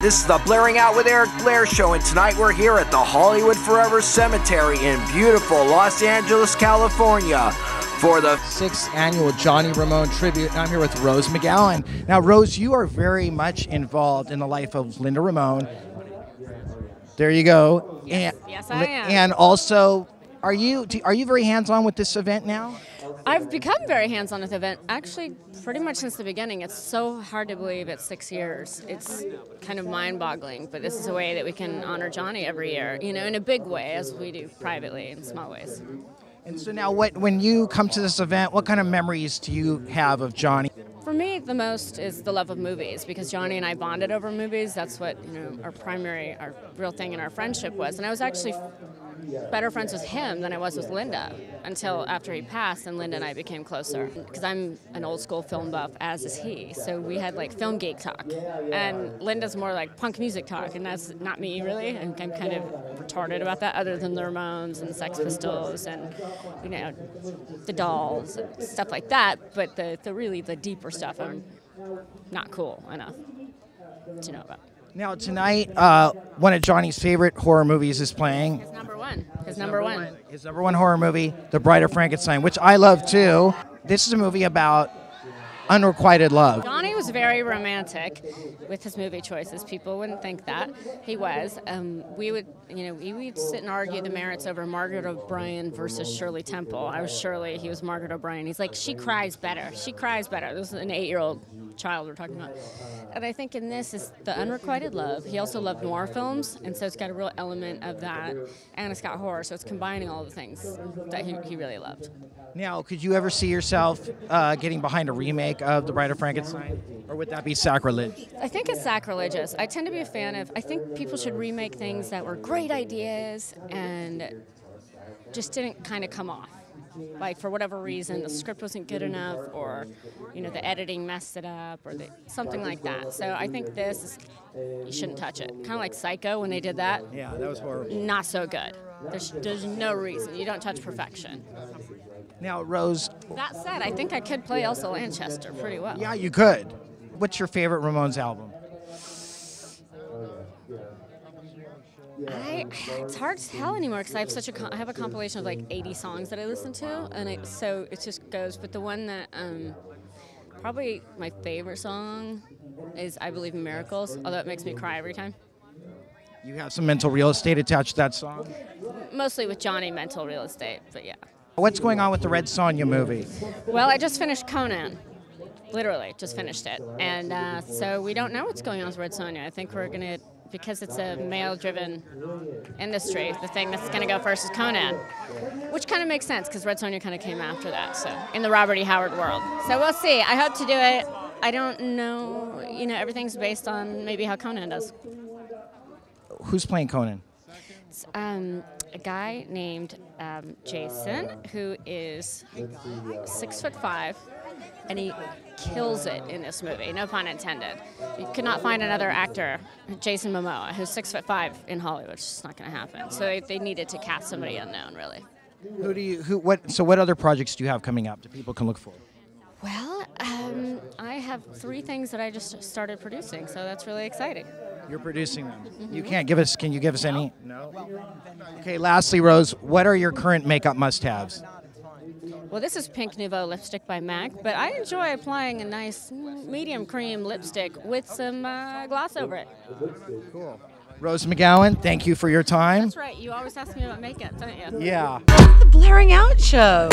This is the Blairing Out with Eric Blair show, and tonight we're here at the Hollywood Forever Cemetery in beautiful Los Angeles, California for the 6th annual Johnny Ramone Tribute, and I'm here with Rose McGowan. Now, Rose, you are very much involved in the life of Linda Ramone. There you go. Yes, I am. And also, are you very hands-on with this event now? I've become very hands-on with the event, actually, pretty much since the beginning. It's so hard to believe it's 6 years. It's kind of mind-boggling, but this is a way that we can honor Johnny every year, you know, in a big way, as we do privately in small ways. And so now, when you come to this event, what kind of memories do you have of Johnny? For me, the most is the love of movies, because Johnny and I bonded over movies. That's what, you know, our real thing in our friendship was. And I was actually better friends with him than I was with Linda until after he passed, and Linda and I became closer. Because I'm an old school film buff, as is he. So we had like film geek talk. And Linda's more like punk music talk, and that's not me really. And I'm kind of retarded about that, other than the Ramones and Sex Pistols and, you know, the Dolls and stuff like that. But the really deeper stuff I'm not cool enough to know about. Now tonight, one of Johnny's favorite horror movies is playing. His number one. His number one horror movie, The Bride of Frankenstein, which I love too. This is a movie about unrequited love. Johnny was very romantic with his movie choices. People wouldn't think that. He was. We would sit and argue the merits over Margaret O'Brien versus Shirley Temple. I was Shirley, he was Margaret O'Brien. He's like, she cries better. She cries better. This is an 8-year-old child we're talking about. And I think in this is the unrequited love. He also loved noir films, and so it's got a real element of that. And it's got horror, so it's combining all the things that he really loved. Now, could you ever see yourself getting behind a remake of The Bride of Frankenstein? Or would that be sacrilege? I think it's sacrilegious. I tend to be a fan of, I think people should remake things that were great ideas and just didn't kind of come off. Like, for whatever reason, the script wasn't good enough, or, you know, the editing messed it up, or something like that. So I think you shouldn't touch it. Kind of like Psycho when they did that. Yeah, that was horrible. Not so good. There's no reason. You don't touch perfection. Now, Rose. That said, I think I could play Elsa Lanchester pretty well. Yeah, you could. What's your favorite Ramones album? It's hard to tell anymore because I have a compilation of like 80 songs that I listen to, and so it just goes. But the one that probably my favorite song is "I Believe in Miracles," although it makes me cry every time. You have some mental real estate attached to that song? Mostly with Johnny, mental real estate, but yeah. What's going on with the Red Sonja movie? Well, I just finished Conan. Literally, just finished it. And so we don't know what's going on with Red Sonja. I think we're going to, because it's a male-driven industry, the thing that's going to go first is Conan, which kind of makes sense because Red Sonja kind of came after that, so in the Robert E. Howard world. So we'll see. I hope to do it. I don't know. You know, everything's based on maybe how Conan does. Who's playing Conan? It's a guy named Jason, who is 6'5", and he kills it in this movie, no pun intended. You could not find another actor, Jason Momoa, who's 6'5" in Hollywood. It's just not going to happen. So they needed to cast somebody unknown, really. What other projects do you have coming up that people can look for? Well, I have 3 things that I just started producing, so that's really exciting. You're producing them. Mm-hmm. Can you give us any? No? Okay, lastly, Rose, what are your current makeup must-haves? Well, this is Pink Nouveau lipstick by MAC, but I enjoy applying a nice medium cream lipstick with some gloss over it. Cool. Rose McGowan, thank you for your time. That's right. You always ask me about makeup, don't you? Yeah. The Blairing Out Show.